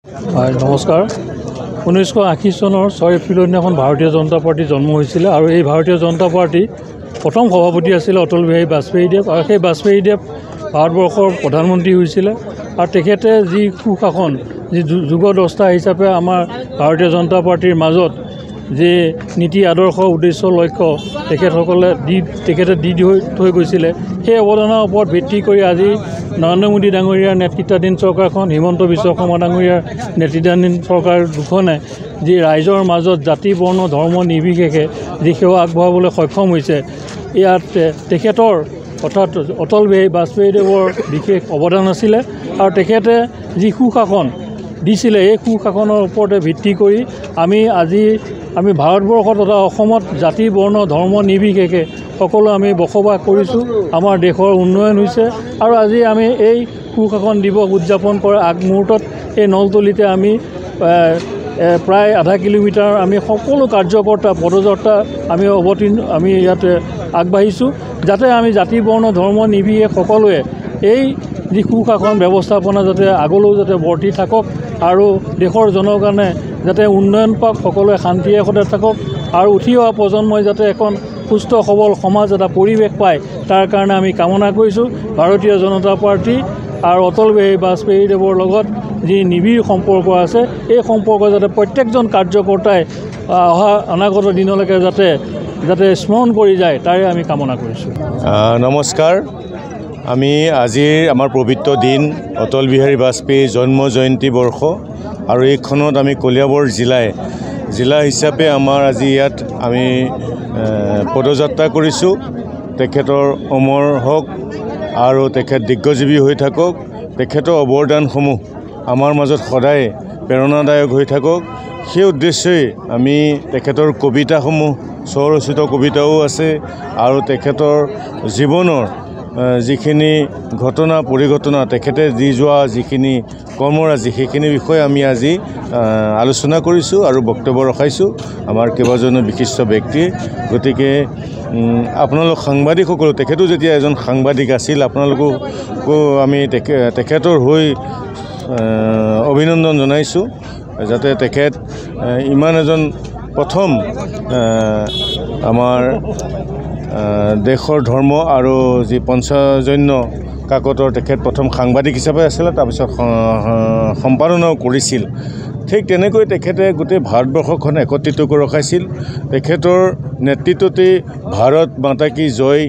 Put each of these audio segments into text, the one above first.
হয় নমস্কাৰ 1980 চনৰ 6 এপ্ৰিলৰ দিনাখন ভাৰতীয় জনতা পাৰ্টি জন্ম হৈছিল আৰু এই ভাৰতীয় জনতা পাৰ্টি প্ৰথম সভাপতি আছিল অটল বিহাৰী বাজপেয়ীদেৱ আৰু সেই বাজপেয়ীদেৱ ভাৰতবৰ্ষৰ প্ৰধানমন্ত্ৰী হৈছিল আৰু তেখেতে যি সুশাসন যি যুগদ্ৰষ্টা হিচাপে আমাৰ ভাৰতীয় জনতা পাৰ্টিৰ মাজত যে নীতি আদৰ্শ উদ্দেশ্য লক্ষ্য তেখেতে দি থৈ গৈছিলে সেই অৱদানৰ ওপৰত ভিত্তি কৰি আজি নৰেন্দ্ৰ মোদী ডাঙৰীয়াৰ নেতৃত্বাধীন চৰকাৰখন হিমন্ত বিশ্ব শৰ্মা ডাঙৰীয়াৰ নেতৃত্বাধীন চৰকাৰ দুখনে যি ৰাইজৰ মাজত জাতি বৰ্ণ ধৰ্ম নিৰ্বিশেষে যি সেৱা আগবঢ়াবলৈ সক্ষম হৈছে ইয়াত তেখেতৰ অৰ্থাৎ অটল বিহাৰী বাজপেয়ীদেৱৰ বিশেষ অৱদান আছিলে আৰু তেখেতে যি সুশাসন দিছিলে এই সুশাসনৰ ওপৰতে ভিত্তি কৰি আমি ভাৰতবৰ্ষত তথা অসমত জাতি বৰ্ণ ধৰ্ম নিৰ্বিশেষে সকলো আমি বসবাস কৰিছোঁ আমাৰ দেশৰ উন্নয়ন হৈছে আৰু আজি আমি এই সুশাসন দিৱস উদযাপন কৰাৰ আগমুহূৰ্তত এই নলতলিতে আমি প্ৰায় আধা কিলোমিটাৰ আমি সকলো কাৰ্যকৰ্তা পদযাত্ৰা আমি ইয়াতে আগবাঢ়িছোঁ যাতে আমি জাতি বৰ্ণ ধৰ্ম নিৰ্বিশেষে সকলোৱে এই যি সুশাসন ব্যৱস্থাপনা যাতে আগলৈও যাতে বৰ্তি থাকক আৰু দেশৰ জনগণে যাতে উন্নয়ন পাওক সকলোৱে শান্তিৰে সদায় থাকক আৰু উঠি অহা প্ৰজন্মই যাতে এখন সুস্থ সবল সমাজ এটা পৰিৱেশ পায় তাৰ কাৰণে আমি কামনা কৰিছোঁ ভাৰতীয় জনতা পাৰ্টি আৰু অটল বিহাৰী বাজপেয়ীদেৱৰ লগত যি নিবিড় সম্পৰ্ক আছে এই সম্পৰ্ক যাতে প্ৰত্যেকজন কাৰ্যকৰ্তাই অনাগত দিনলৈকে যাতে স্মৰণ কৰি যায় তাৰে আমি কামনা কৰিছোঁ। নমস্কাৰ। আমি আজিৰ আমাৰ পবিত্ৰ দিন অটল বিহাৰী বাজপেয়ীৰ জন্ম জয়ন্তী বৰ্ষ আৰু এইখনত আমি কলিয়াবৰ জিলা হিচাপে আমাৰ আজি ইয়াত আমি পদযাত্ৰা কৰিছোঁ। তেখেতৰ অমৰ হওক আৰু তেখেত দিগ্গজীৱী হৈ থাকক, তেখেতৰ অৱদানসমূহ আমাৰ মাজত সদায় প্ৰেৰণাদায়ক হৈ থাকক সেই উদ্দেশ্যেই আমি তেখেতৰ কবিতাসমূহ স্বৰচিত কবিতাও আছে আৰু তেখেতৰ জীৱনৰ যিখিনি ঘটনা পৰিঘটনা তেখেতে দি যোৱা যিখিনি কৰ্মৰাজি সেইখিনি বিষয়ে আমি আজি আলোচনা কৰিছোঁ আৰু বক্তব্য ৰখাইছোঁ আমাৰ কেইবাজনো বিশিষ্ট ব্যক্তি। গতিকে আপোনালোক সাংবাদিকসকলো তেখেতো যেতিয়া এজন সাংবাদিক আছিল আপোনালোককো আমি তেখেতৰ হৈ অভিনন্দন জনাইছোঁ যাতে তেখেত ইমান এজন প্ৰথম আমাৰ দেশৰ ধৰ্ম আৰু যি পঞ্চজন্য কাকতৰ তেখেত প্ৰথম সাংবাদিক হিচাপে আছিলে তাৰপিছত সম্পাদনাও কৰিছিল। ঠিক তেনেকৈ তেখেতে গোটেই ভাৰতবৰ্ষখন একত্ৰিত কৰি ৰখাইছিল। তেখেতৰ নেতৃত্বতে ভাৰত মাতা কি জয়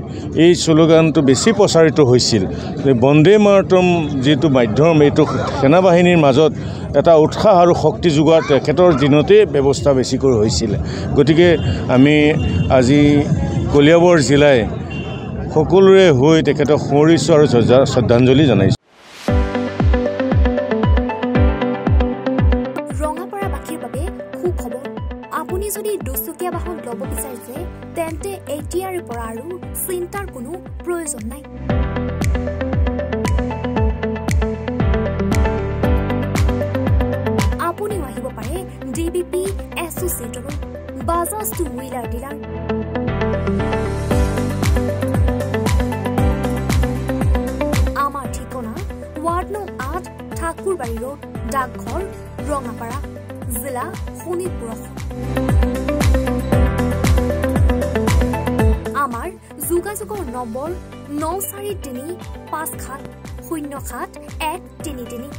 এই শ্লোগানটো বেছি প্ৰচাৰিত হৈছিল। বন্দে মাতৰম যিটো মাধ্যম এইটো সেনাবাহিনীৰ মাজত এটা উৎসাহ আৰু শক্তি যোগোৱা তেখেতৰ দিনতেই ব্যৱস্থা বেছিকৈ হৈছিল। গতিকে আমি আজি কলিয়াবৰ জিলাই সকলোৰে হৈ তেখেতক সোঁৱৰিছোঁ আৰু শ্ৰদ্ধাঞ্জলি জনাইছোঁ। ৰঙাপাৰাবাসীৰ বাবে সুখবৰ। আপুনি যদি দুচকীয়া বাহন ল'ব বিচাৰিছে তেন্তে এতিয়াৰে পৰা আৰু চিন্তাৰ কোনো প্ৰয়োজন নাই। আপুনিও আহিব পাৰে DBP এছ'চিয়েটৰ বাজাজ টু হুইলাৰ ডিলাৰ। আমাৰ ঠিকনা ৱাৰ্ড নং 8 ঠাকুৰবাৰী ৰোড ডাকঘৰ ৰঙাপাৰা জিলা শোণিতপুৰ। আমাৰ যোগাযোগৰ নম্বৰ 9435707133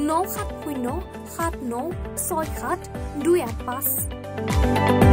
9707967285285।